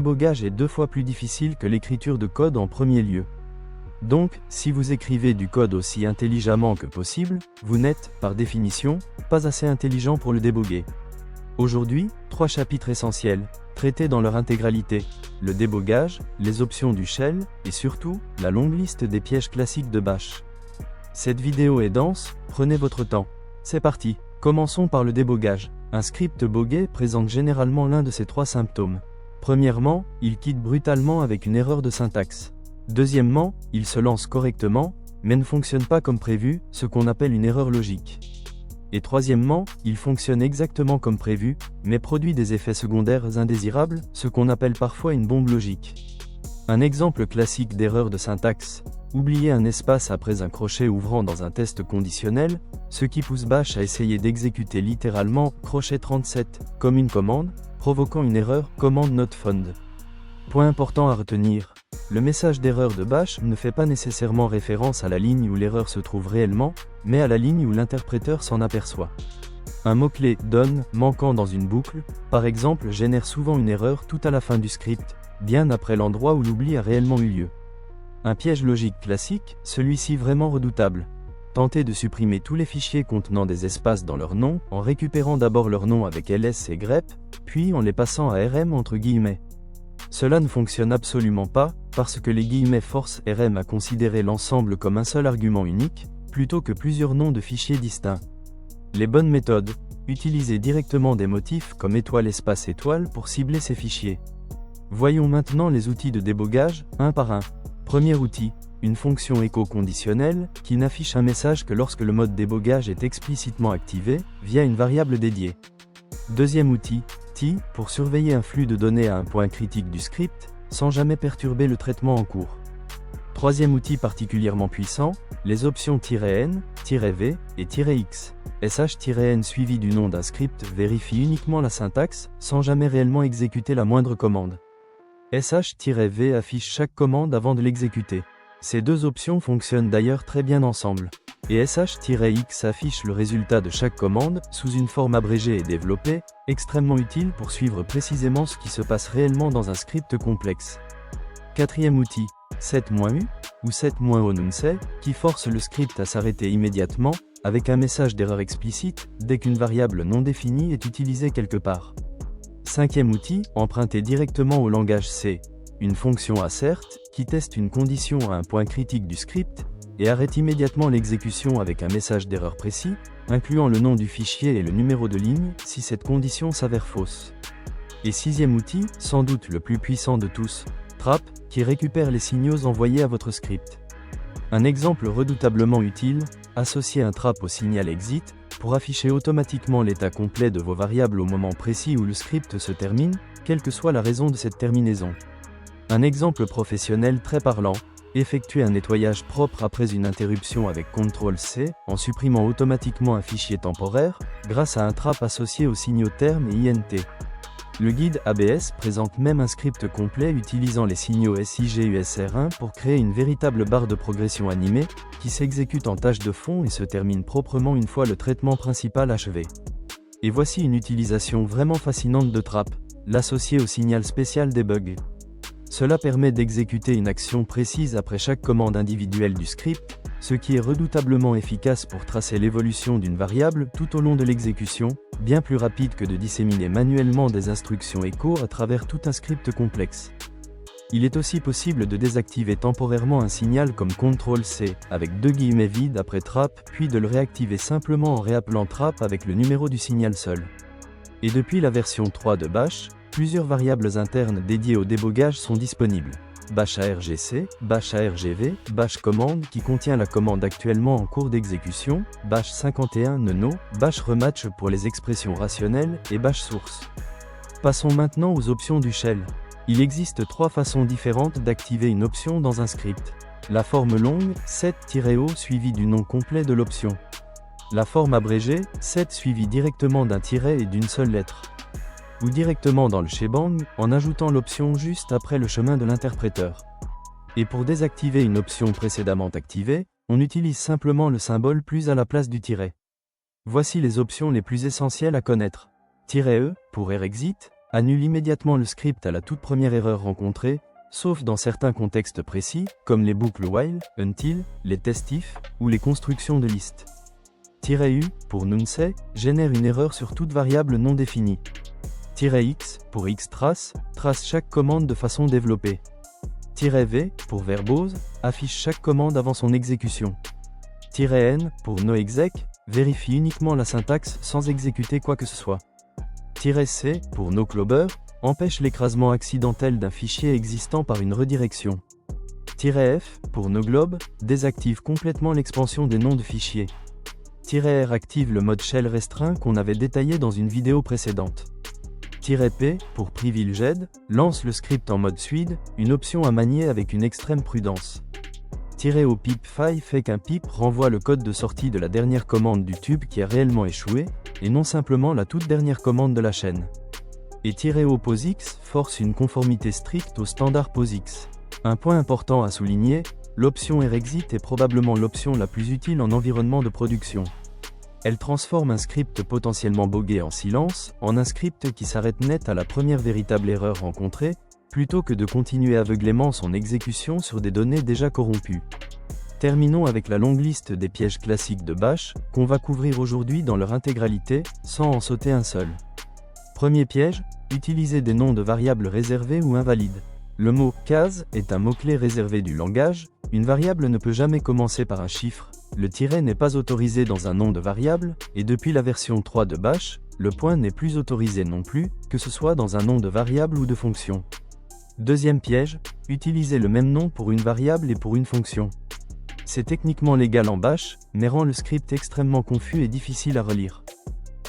Le débogage est 2 fois plus difficile que l'écriture de code en premier lieu. Donc, si vous écrivez du code aussi intelligemment que possible, vous n'êtes, par définition, pas assez intelligent pour le déboguer. Aujourd'hui, 3 chapitres essentiels, traités dans leur intégralité: le débogage, les options du shell, et surtout, la longue liste des pièges classiques de Bash. Cette vidéo est dense, prenez votre temps. C'est parti. Commençons par le débogage. Un script bogué présente généralement l'un de ces 3 symptômes. Premièrement, il quitte brutalement avec une erreur de syntaxe. Deuxièmement, il se lance correctement, mais ne fonctionne pas comme prévu, ce qu'on appelle une erreur logique. Et troisièmement, il fonctionne exactement comme prévu, mais produit des effets secondaires indésirables, ce qu'on appelle parfois une bombe logique. Un exemple classique d'erreur de syntaxe: oublier un espace après un crochet ouvrant dans un test conditionnel, ce qui pousse Bash à essayer d'exécuter littéralement crochet 37 comme une commande, provoquant une erreur command not found. Point important à retenir: le message d'erreur de Bash ne fait pas nécessairement référence à la ligne où l'erreur se trouve réellement, mais à la ligne où l'interpréteur s'en aperçoit. Un mot-clé done manquant dans une boucle, par exemple, génère souvent une erreur tout à la fin du script, bien après l'endroit où l'oubli a réellement eu lieu. Un piège logique classique, celui-ci vraiment redoutable: tenter de supprimer tous les fichiers contenant des espaces dans leur nom, en récupérant d'abord leur nom avec ls et grep, puis en les passant à rm entre guillemets. Cela ne fonctionne absolument pas, parce que les guillemets forcent rm à considérer l'ensemble comme un seul argument unique, plutôt que plusieurs noms de fichiers distincts. Les bonnes méthodes: utiliser directement des motifs comme étoile espace étoile pour cibler ces fichiers. Voyons maintenant les outils de débogage, un par un. Premier outil, une fonction écho conditionnelle, qui n'affiche un message que lorsque le mode débogage est explicitement activé, via une variable dédiée. Deuxième outil, T, pour surveiller un flux de données à un point critique du script, sans jamais perturber le traitement en cours. Troisième outil particulièrement puissant, les options "-n", "-v" et "-x". sh-n suivi du nom d'un script vérifie uniquement la syntaxe, sans jamais réellement exécuter la moindre commande. sh-v affiche chaque commande avant de l'exécuter. Ces 2 options fonctionnent d'ailleurs très bien ensemble. Et sh-x affiche le résultat de chaque commande, sous une forme abrégée et développée, extrêmement utile pour suivre précisément ce qui se passe réellement dans un script complexe. Quatrième outil, set-u, ou set-onunse, qui force le script à s'arrêter immédiatement, avec un message d'erreur explicite, dès qu'une variable non définie est utilisée quelque part. Cinquième outil, emprunté directement au langage C, une fonction assert, qui teste une condition à un point critique du script, et arrête immédiatement l'exécution avec un message d'erreur précis, incluant le nom du fichier et le numéro de ligne, si cette condition s'avère fausse. Et sixième outil, sans doute le plus puissant de tous, trap, qui récupère les signaux envoyés à votre script. Un exemple redoutablement utile: associer un trap au signal exit, pour afficher automatiquement l'état complet de vos variables au moment précis où le script se termine, quelle que soit la raison de cette terminaison. Un exemple professionnel très parlant: effectuer un nettoyage propre après une interruption avec CTRL-C, en supprimant automatiquement un fichier temporaire, grâce à un trap associé aux signaux terme et int. Le guide ABS présente même un script complet utilisant les signaux SIGUSR1 pour créer une véritable barre de progression animée, qui s'exécute en tâche de fond et se termine proprement une fois le traitement principal achevé. Et voici une utilisation vraiment fascinante de trap: l'associer au signal spécial debug. Cela permet d'exécuter une action précise après chaque commande individuelle du script, ce qui est redoutablement efficace pour tracer l'évolution d'une variable tout au long de l'exécution, bien plus rapide que de disséminer manuellement des instructions écho à travers tout un script complexe. Il est aussi possible de désactiver temporairement un signal comme CTRL-C, avec 2 guillemets vides après trap, puis de le réactiver simplement en réappelant trap avec le numéro du signal seul. Et depuis la version 3 de Bash, plusieurs variables internes dédiées au débogage sont disponibles. Bash-argc, Bash-argv, Bash-commande qui contient la commande actuellement en cours d'exécution, Bash-51 neno, Bash-rematch pour les expressions rationnelles, et Bash-source. Passons maintenant aux options du shell. Il existe 3 façons différentes d'activer une option dans un script. La forme longue, set-o suivi du nom complet de l'option. La forme abrégée, set suivi directement d'un tiret et d'une seule lettre. Ou directement dans le shebang, en ajoutant l'option juste après le chemin de l'interpréteur. Et pour désactiver une option précédemment activée, on utilise simplement le symbole plus à la place du tiret. Voici les options les plus essentielles à connaître. -E, pour rexit, Annule immédiatement le script à la toute première erreur rencontrée, sauf dans certains contextes précis, comme les boucles while, until, les tests if, ou les constructions de listes. -u, pour nonce, génère une erreur sur toute variable non définie. -x, pour xtrace, trace chaque commande de façon développée. -v, pour verbose, affiche chaque commande avant son exécution. -n, pour noexec, vérifie uniquement la syntaxe sans exécuter quoi que ce soit. -c, pour noclobber, empêche l'écrasement accidentel d'un fichier existant par une redirection. -f, pour noglob, désactive complètement l'expansion des noms de fichiers. -r active le mode shell restreint qu'on avait détaillé dans une vidéo précédente. -p, pour privileged, lance le script en mode suite, une option à manier avec une extrême prudence. -o pip file fait qu'un pip renvoie le code de sortie de la dernière commande du tube qui a réellement échoué, et non simplement la toute dernière commande de la chaîne. Et -o POSIX force une conformité stricte au standard POSIX. Un point important à souligner, l'option erexit est probablement l'option la plus utile en environnement de production. Elle transforme un script potentiellement bogué en silence, en un script qui s'arrête net à la première véritable erreur rencontrée, plutôt que de continuer aveuglément son exécution sur des données déjà corrompues. Terminons avec la longue liste des pièges classiques de Bash, qu'on va couvrir aujourd'hui dans leur intégralité, sans en sauter un seul. Premier piège, utiliser des noms de variables réservés ou invalides. Le mot « case » est un mot-clé réservé du langage, une variable ne peut jamais commencer par un chiffre, le tiret n'est pas autorisé dans un nom de variable, et depuis la version 3 de Bash, le point n'est plus autorisé non plus, que ce soit dans un nom de variable ou de fonction. Deuxième piège, utiliser le même nom pour une variable et pour une fonction. C'est techniquement légal en Bash, mais rend le script extrêmement confus et difficile à relire.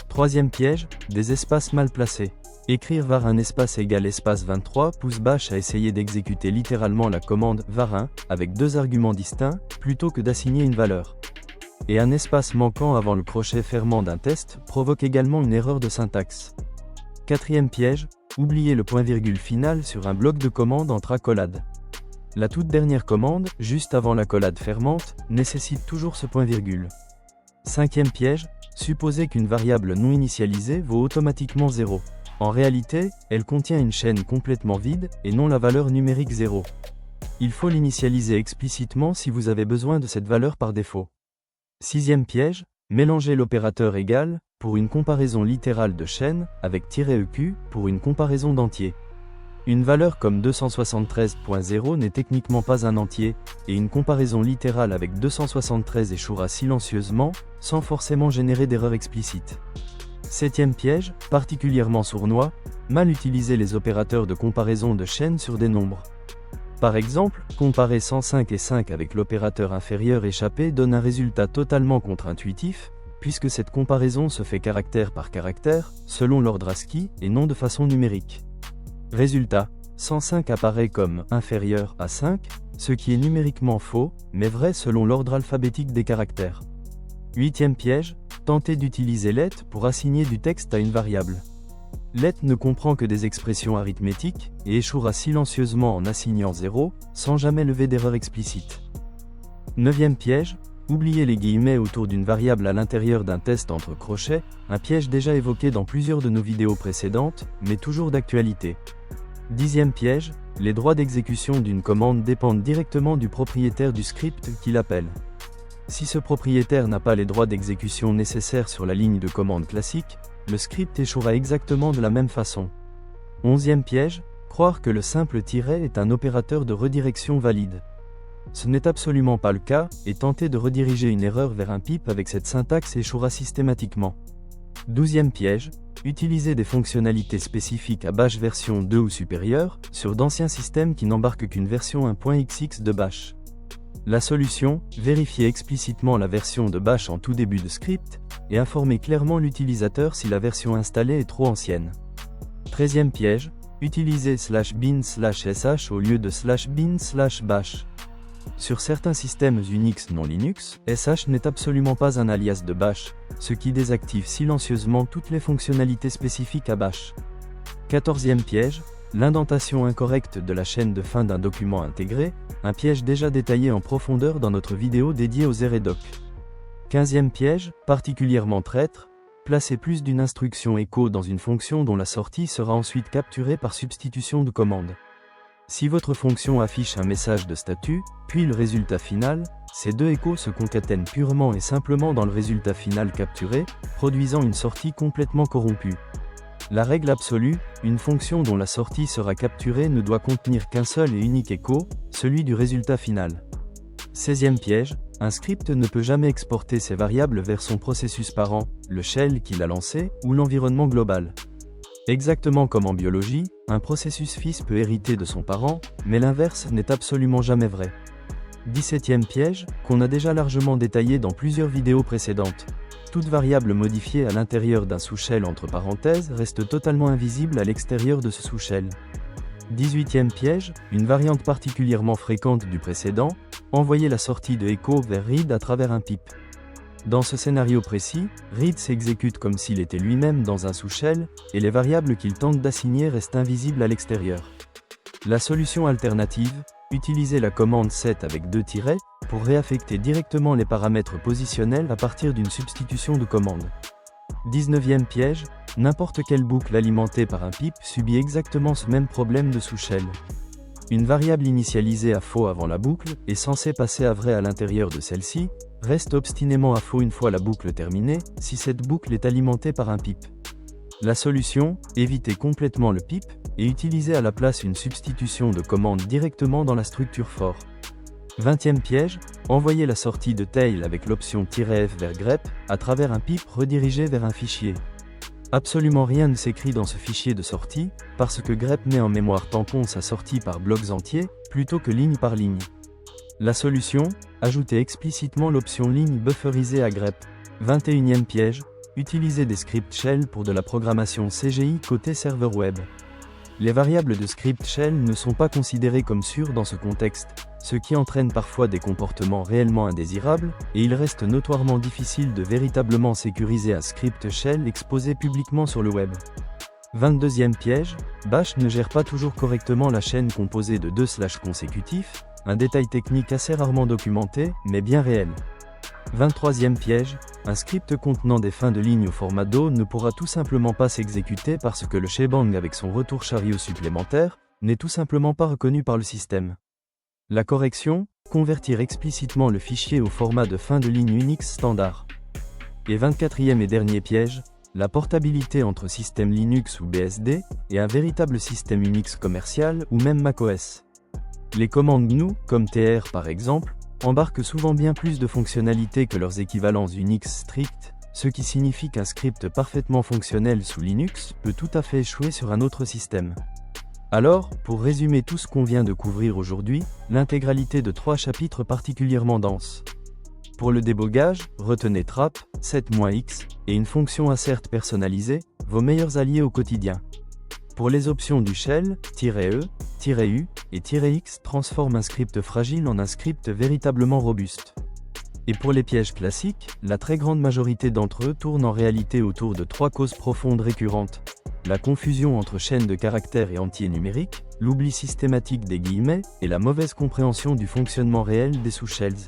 Troisième piège, des espaces mal placés. Écrire var un espace égale espace 23 pousse Bash à essayer d'exécuter littéralement la commande var1 avec deux arguments distincts, plutôt que d'assigner une valeur. Et un espace manquant avant le crochet fermant d'un test provoque également une erreur de syntaxe. Quatrième piège, oublier le point-virgule final sur un bloc de commande entre accolades. La toute dernière commande, juste avant l'accolade fermante, nécessite toujours ce point-virgule. Cinquième piège, supposer qu'une variable non initialisée vaut automatiquement 0. En réalité, elle contient une chaîne complètement vide, et non la valeur numérique 0. Il faut l'initialiser explicitement si vous avez besoin de cette valeur par défaut. Sixième piège, mélanger l'opérateur égal, pour une comparaison littérale de chaîne, avec -eq, pour une comparaison d'entiers. Une valeur comme 273.0 n'est techniquement pas un entier, et une comparaison littérale avec 273 échouera silencieusement, sans forcément générer d'erreur explicite. Septième piège, particulièrement sournois, mal utiliser les opérateurs de comparaison de chaîne sur des nombres. Par exemple, comparer 105 et 5 avec l'opérateur inférieur échappé donne un résultat totalement contre-intuitif, puisque cette comparaison se fait caractère par caractère, selon l'ordre ASCII, et non de façon numérique. Résultat, 105 apparaît comme inférieur à 5, ce qui est numériquement faux, mais vrai selon l'ordre alphabétique des caractères. Huitième piège, tenter d'utiliser let pour assigner du texte à une variable. Let ne comprend que des expressions arithmétiques, et échouera silencieusement en assignant 0, sans jamais lever d'erreur explicite. Neuvième piège, oublier les guillemets autour d'une variable à l'intérieur d'un test entre crochets, un piège déjà évoqué dans plusieurs de nos vidéos précédentes, mais toujours d'actualité. Dixième piège, les droits d'exécution d'une commande dépendent directement du propriétaire du script qui l'appelle. Si ce propriétaire n'a pas les droits d'exécution nécessaires sur la ligne de commande classique, le script échouera exactement de la même façon. Onzième piège, croire que le simple tiret est un opérateur de redirection valide. Ce n'est absolument pas le cas, et tenter de rediriger une erreur vers un pip avec cette syntaxe échouera systématiquement. Douzième piège, utiliser des fonctionnalités spécifiques à Bash version 2 ou supérieure, sur d'anciens systèmes qui n'embarquent qu'une version 1.xx de Bash. La solution, vérifier explicitement la version de Bash en tout début de script, et informer clairement l'utilisateur si la version installée est trop ancienne. 13e piège, utiliser /bin/sh au lieu de /bin/bash. Sur certains systèmes Unix non Linux, sh n'est absolument pas un alias de Bash, ce qui désactive silencieusement toutes les fonctionnalités spécifiques à Bash. 14e piège, l'indentation incorrecte de la chaîne de fin d'un document intégré, un piège déjà détaillé en profondeur dans notre vidéo dédiée aux Eredoc. 15e piège, particulièrement traître, placez plus d'une instruction echo dans une fonction dont la sortie sera ensuite capturée par substitution de commande. Si votre fonction affiche un message de statut, puis le résultat final, ces deux échos se concatènent purement et simplement dans le résultat final capturé, produisant une sortie complètement corrompue. La règle absolue, une fonction dont la sortie sera capturée ne doit contenir qu'un seul et unique écho, celui du résultat final. 16e piège, un script ne peut jamais exporter ses variables vers son processus parent, le shell qu'il a lancé, ou l'environnement global. Exactement comme en biologie, un processus fils peut hériter de son parent, mais l'inverse n'est absolument jamais vrai. 17e piège, qu'on a déjà largement détaillé dans plusieurs vidéos précédentes. Toute variable modifiée à l'intérieur d'un sous-shell entre parenthèses reste totalement invisible à l'extérieur de ce sous-shell. 18e piège, une variante particulièrement fréquente du précédent, envoyer la sortie de echo vers read à travers un pip. Dans ce scénario précis, read s'exécute comme s'il était lui-même dans un sous-shell, et les variables qu'il tente d'assigner restent invisibles à l'extérieur. La solution alternative, utiliser la commande set avec 2 tirets, pour réaffecter directement les paramètres positionnels à partir d'une substitution de commande. 19e piège, n'importe quelle boucle alimentée par un pip subit exactement ce même problème de sous-shell. Une variable initialisée à faux avant la boucle, est censée passer à vrai à l'intérieur de celle-ci, reste obstinément à faux une fois la boucle terminée, si cette boucle est alimentée par un pip. La solution, éviter complètement le pip, et utiliser à la place une substitution de commande directement dans la structure for. 20e piège, envoyer la sortie de tail avec l'option -f vers grep, à travers un pip redirigé vers un fichier. Absolument rien ne s'écrit dans ce fichier de sortie, parce que grep met en mémoire tampon sa sortie par blocs entiers, plutôt que ligne par ligne. La solution, ajouter explicitement l'option ligne bufferisée à grep. 21e piège, utiliser des scripts shell pour de la programmation CGI côté serveur web. Les variables de script shell ne sont pas considérées comme sûres dans ce contexte, ce qui entraîne parfois des comportements réellement indésirables, et il reste notoirement difficile de véritablement sécuriser un script shell exposé publiquement sur le web. 22e piège, Bash ne gère pas toujours correctement la chaîne composée de 2 slash consécutifs, un détail technique assez rarement documenté, mais bien réel. 23e piège, un script contenant des fins de ligne au format Do ne pourra tout simplement pas s'exécuter parce que le shebang avec son retour chariot supplémentaire, n'est tout simplement pas reconnu par le système. La correction, convertir explicitement le fichier au format de fin de ligne Unix standard. Et 24e et dernier piège, la portabilité entre système Linux ou BSD, et un véritable système Unix commercial ou même macOS. Les commandes GNU, comme tr par exemple, embarquent souvent bien plus de fonctionnalités que leurs équivalents Unix stricts, ce qui signifie qu'un script parfaitement fonctionnel sous Linux peut tout à fait échouer sur un autre système. Alors, pour résumer tout ce qu'on vient de couvrir aujourd'hui, l'intégralité de 3 chapitres particulièrement denses. Pour le débogage, retenez trap, set-x, et une fonction assert personnalisée, vos meilleurs alliés au quotidien. Pour les options du shell, -e, -u et -x transforment un script fragile en un script véritablement robuste. Et pour les pièges classiques, la très grande majorité d'entre eux tournent en réalité autour de 3 causes profondes récurrentes. La confusion entre chaînes de caractères et entiers numériques, l'oubli systématique des guillemets, et la mauvaise compréhension du fonctionnement réel des sous-shells.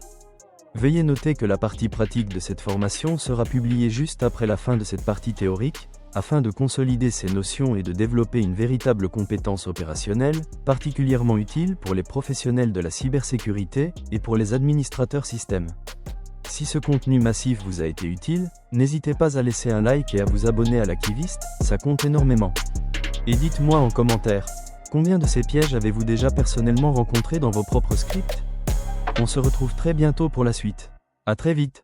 Veuillez noter que la partie pratique de cette formation sera publiée juste après la fin de cette partie théorique, afin de consolider ces notions et de développer une véritable compétence opérationnelle, particulièrement utile pour les professionnels de la cybersécurité et pour les administrateurs système. Si ce contenu massif vous a été utile, n'hésitez pas à laisser un like et à vous abonner à l'Activiste, ça compte énormément. Et dites-moi en commentaire, combien de ces pièges avez-vous déjà personnellement rencontrés dans vos propres scripts ? On se retrouve très bientôt pour la suite. À très vite.